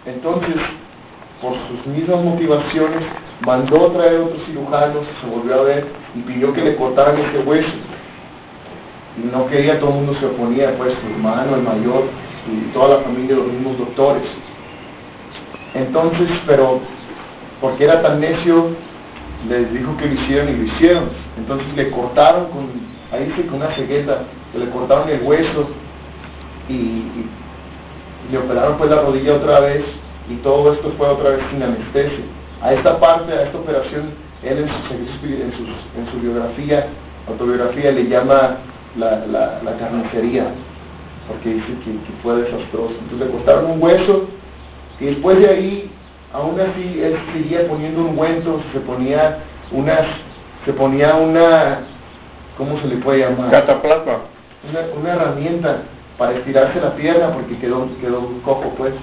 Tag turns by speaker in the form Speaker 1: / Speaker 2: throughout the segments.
Speaker 1: entonces, por sus mismas motivaciones, mandó traer otros cirujanos, se volvió a ver y pidió que le cortaran ese hueso. Y no quería, todo el mundo se oponía, pues su hermano, el mayor, y toda la familia, los mismos doctores. Entonces, pero porque era tan necio, les dijo que lo hicieran y lo hicieron. Entonces le cortaron ahí dice con una cegueta, que le cortaron el hueso y le operaron pues la rodilla otra vez, y todo esto fue otra vez sin anestesia. A esta parte, a esta operación, él en su biografía, autobiografía, le llama la carnicería, porque dice que fue desastroso. Entonces le cortaron un hueso, y después de ahí, aún así, él seguía poniendo ungüentos, se ponía una, ¿cómo se le puede llamar?
Speaker 2: Cataplasma.
Speaker 1: Una herramienta para estirarse la pierna, porque quedó cojo, pues.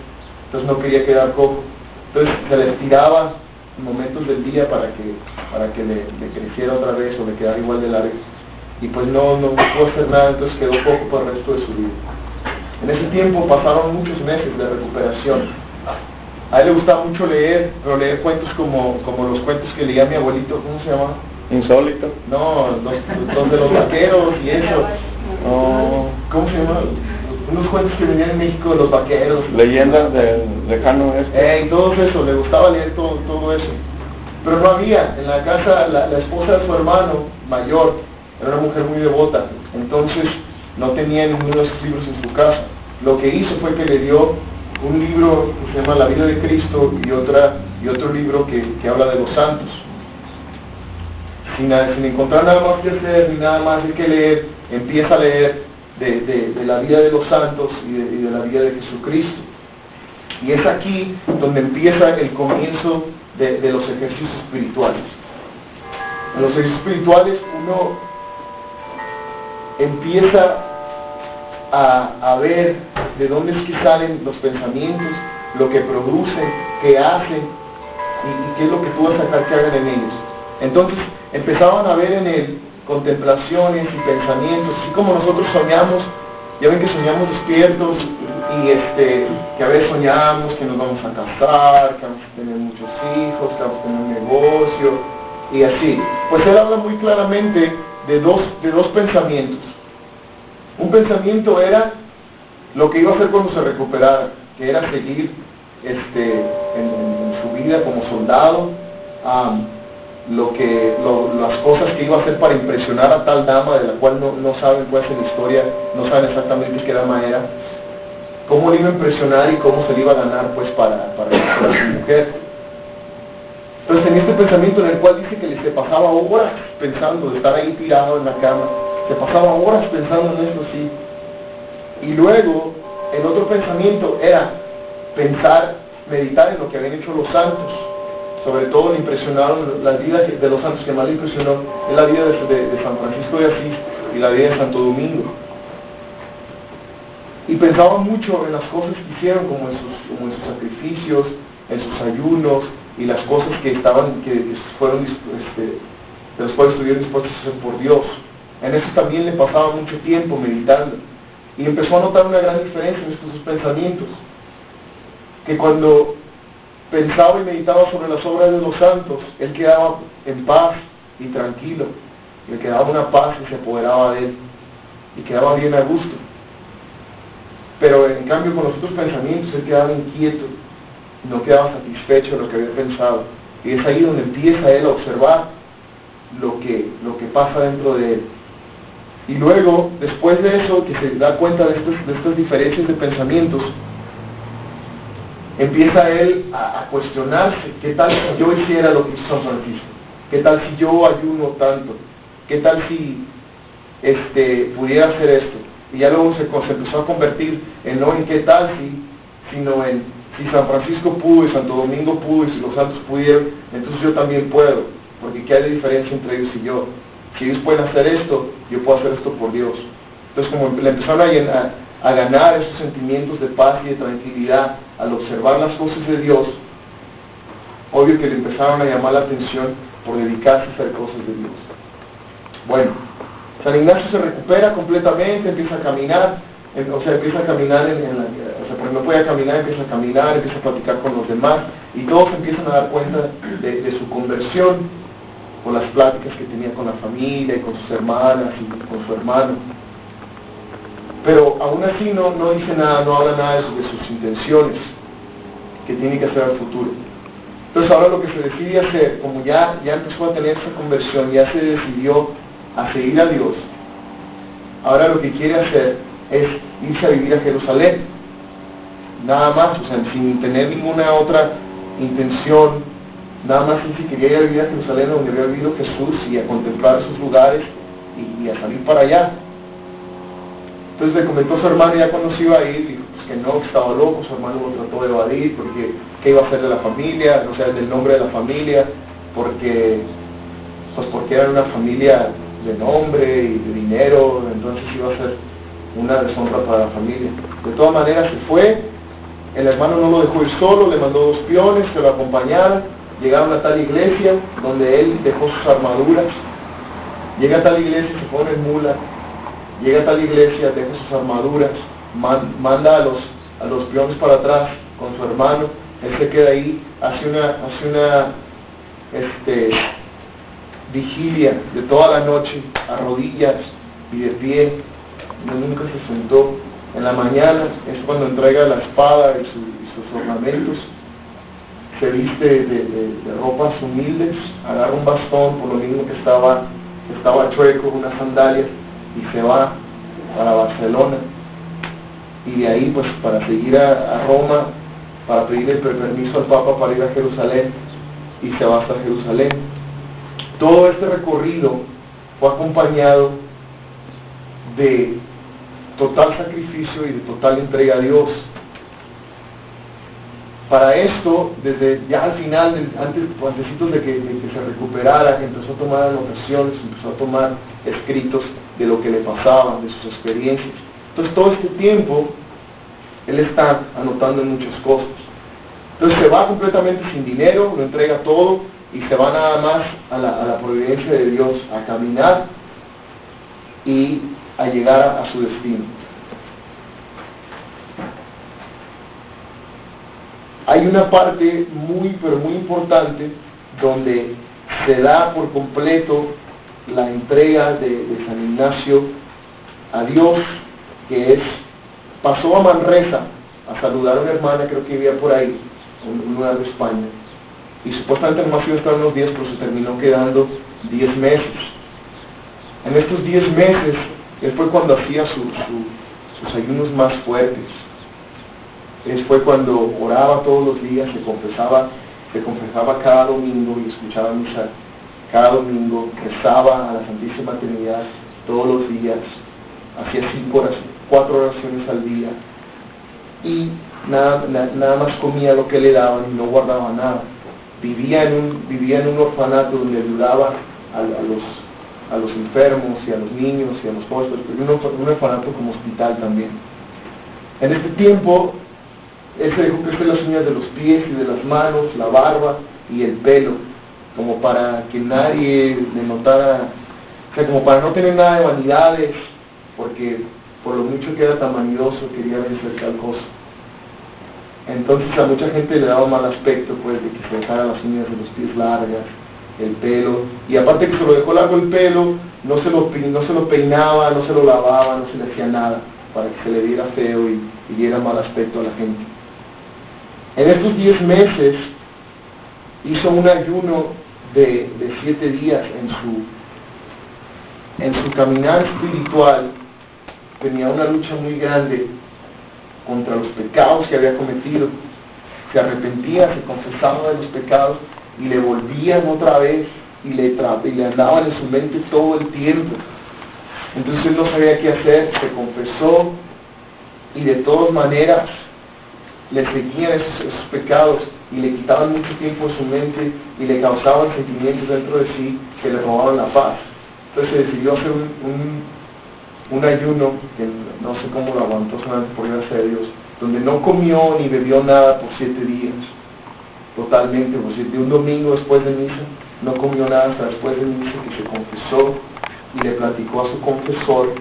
Speaker 1: Entonces no quería quedar cojo. Entonces se le estiraba en momentos del día para que le creciera otra vez o le quedara igual de largo. Y pues no pudo hacer nada, entonces quedó cojo por el resto de su vida. En ese tiempo pasaron muchos meses de recuperación. A él le gustaba mucho leer, pero leer cuentos como los cuentos que leía mi abuelito, ¿cómo se llama?
Speaker 2: Insólito.
Speaker 1: No, los de los vaqueros y eso.
Speaker 2: No.
Speaker 1: ¿Cómo se llama? Unos cuentos que venían en México de los vaqueros.
Speaker 2: Leyendas del lejano oeste.
Speaker 1: Y todo eso, le gustaba leer todo eso. Pero no había, en la casa, la esposa de su hermano mayor era una mujer muy devota, entonces no tenía ninguno de esos libros en su casa. Lo que hizo fue que le dio un libro que se llama La vida de Cristo y otro libro que habla de los santos. Sin encontrar nada más que hacer ni nada más que leer, empieza a leer de la vida de los santos y de la vida de Jesucristo. Y es aquí donde empieza el comienzo de los ejercicios espirituales. En los ejercicios espirituales uno empieza a ver de dónde es que salen los pensamientos, lo que producen, qué hacen y qué es lo que puedo sacar que hagan en ellos. Entonces empezaban a ver en él contemplaciones y pensamientos, así como nosotros soñamos. Ya ven que soñamos despiertos y que a veces soñamos que nos vamos a casar, que vamos a tener muchos hijos, que vamos a tener un negocio y así. Pues él habla muy claramente de dos pensamientos. Un pensamiento era lo que iba a hacer cuando se recuperara, que era seguir en su vida como soldado, las cosas que iba a hacer para impresionar a tal dama, de la cual no saben cuál es la historia, no saben exactamente qué dama era, cómo le iba a impresionar y cómo se le iba a ganar pues para su mujer. Entonces en este pensamiento en el cual dice que se pasaba horas pensando, de estar ahí tirado en la cama, se pasaba horas pensando en esto así. Y luego el otro pensamiento era meditar en lo que habían hecho los santos. Sobre todo le impresionaron las vidas de los santos, que más le impresionó es la vida de San Francisco de Asís y la vida de Santo Domingo. Y pensaba mucho en las cosas que hicieron, como en sus sacrificios, en sus ayunos, y las cosas que fueron de los cuales estuvieron dispuestos a hacer por Dios. En eso también le pasaba mucho tiempo meditando. Y empezó a notar una gran diferencia en estos dos pensamientos. Que cuando pensaba y meditaba sobre las obras de los santos, él quedaba en paz y tranquilo, le quedaba una paz que se apoderaba de él y quedaba bien a gusto. Pero en cambio con los otros pensamientos él quedaba inquieto, no quedaba satisfecho de lo que había pensado, y es ahí donde empieza él a observar lo que pasa dentro de él. Y luego, después de eso, que se da cuenta de estas diferencias de pensamientos, empieza él a cuestionarse: ¿qué tal si yo hiciera lo que hizo San Francisco? ¿Qué tal si yo ayuno tanto? ¿Qué tal si pudiera hacer esto? Y ya luego se empezó a convertir en no en qué tal si, sino en si San Francisco pudo y Santo Domingo pudo y si los santos pudieron, entonces yo también puedo, porque ¿qué hay de diferencia entre ellos y yo? Si ellos pueden hacer esto, yo puedo hacer esto por Dios. Entonces como le empezaron a ganar esos sentimientos de paz y de tranquilidad al observar las cosas de Dios, obvio que le empezaron a llamar la atención por dedicarse a hacer cosas de Dios. Bueno, San Ignacio se recupera completamente, empieza a caminar, por cuando no podía caminar, empieza a caminar, empieza a platicar con los demás, y todos empiezan a dar cuenta de su conversión, con las pláticas que tenía con la familia, y con sus hermanas, y con su hermano. Pero aún así no dice nada, no habla nada de sus intenciones, que tiene que hacer al futuro. Entonces ahora lo que se decide hacer, como ya empezó a tener esa conversión, ya se decidió a seguir a Dios, ahora lo que quiere hacer es irse a vivir a Jerusalén, nada más, o sea, sin tener ninguna otra intención, nada más él sí quería ir a vivir a Jerusalén, donde había vivido Jesús, y a contemplar esos lugares, y a salir para allá. Entonces le comentó a su hermano ya cuando se iba a ir, dijo pues que no, que estaba loco. Su hermano lo trató de evadir, porque qué iba a hacer de la familia, o sea, del nombre de la familia, porque eran una familia de nombre y de dinero, entonces iba a ser una deshonra para la familia. De todas maneras se fue, el hermano no lo dejó ir solo, le mandó 2 peones que lo acompañaran, llegaron a tal iglesia donde él dejó sus armaduras, llega a tal iglesia, se pone en mula, llega a tal iglesia, deja sus armaduras, manda a los peones para atrás con su hermano, él se queda ahí, hace una vigilia de toda la noche, a rodillas y de pie, nunca se sentó. En la mañana es cuando entrega la espada y sus ornamentos, se viste de ropas humildes, agarra un bastón, por lo mismo que estaba chueco, unas sandalias, y se va para Barcelona, y de ahí pues para seguir a Roma, para pedirle permiso al Papa para ir a Jerusalén, y se va hasta Jerusalén. Todo este recorrido fue acompañado de total sacrificio y de total entrega a Dios. Para esto, desde ya al final, antecitos de que se recuperara, que empezó a tomar anotaciones, empezó a tomar escritos de lo que le pasaba, de sus experiencias. Entonces todo este tiempo, él está anotando en muchas cosas. Entonces se va completamente sin dinero, lo entrega todo, y se va nada más a la providencia de Dios, a caminar y a llegar a su destino. Hay una parte pero muy importante donde se da por completo la entrega de San Ignacio a Dios, que pasó a Manresa a saludar a una hermana, creo que vivía por ahí, en un lugar de España, y supuestamente nomás iba a estar unos días, pero se terminó quedando 10 meses. En estos 10 meses, él fue cuando hacía sus ayunos más fuertes. Fue cuando oraba todos los días, se confesaba cada domingo y escuchaba misa cada domingo, rezaba a la Santísima Trinidad todos los días, hacía 4 oraciones al día, y nada más comía lo que le daban y no guardaba nada. Vivía en un orfanato donde ayudaba a los enfermos y a los niños y a los pobres, pero un orfanato como hospital también. En este tiempo, él se dejó crecer las uñas de los pies y de las manos, la barba y el pelo, como para que nadie le notara, o sea, como para no tener nada de vanidades, porque por lo mucho que era tan vanidoso quería vencer tal cosa. Entonces a mucha gente le daba mal aspecto, pues, de que se dejara las uñas de los pies largas, el pelo, y aparte que se lo dejó largo el pelo, no se lo peinaba, no se lo lavaba, no se le hacía nada, para que se le viera feo y diera mal aspecto a la gente. En estos 10 meses hizo un ayuno de 7 días en su caminar espiritual. Tenía una lucha muy grande contra los pecados que había cometido. Se arrepentía, se confesaba de los pecados y le volvían otra vez y le andaban en su mente todo el tiempo. Entonces él no sabía qué hacer, se confesó y de todas maneras le seguían esos pecados y le quitaban mucho tiempo de su mente y le causaban sentimientos dentro de sí que le robaban la paz. Entonces se decidió hacer un ayuno, que no sé cómo lo aguantó, solamente por gracia de Dios, donde no comió ni bebió nada por 7 días, totalmente, por 7, un domingo después de misa, no comió nada hasta después de misa, que se confesó y le platicó a su confesor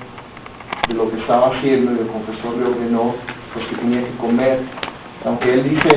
Speaker 1: de lo que estaba haciendo, y el confesor le ordenó pues que tenía que comer, aunque él dice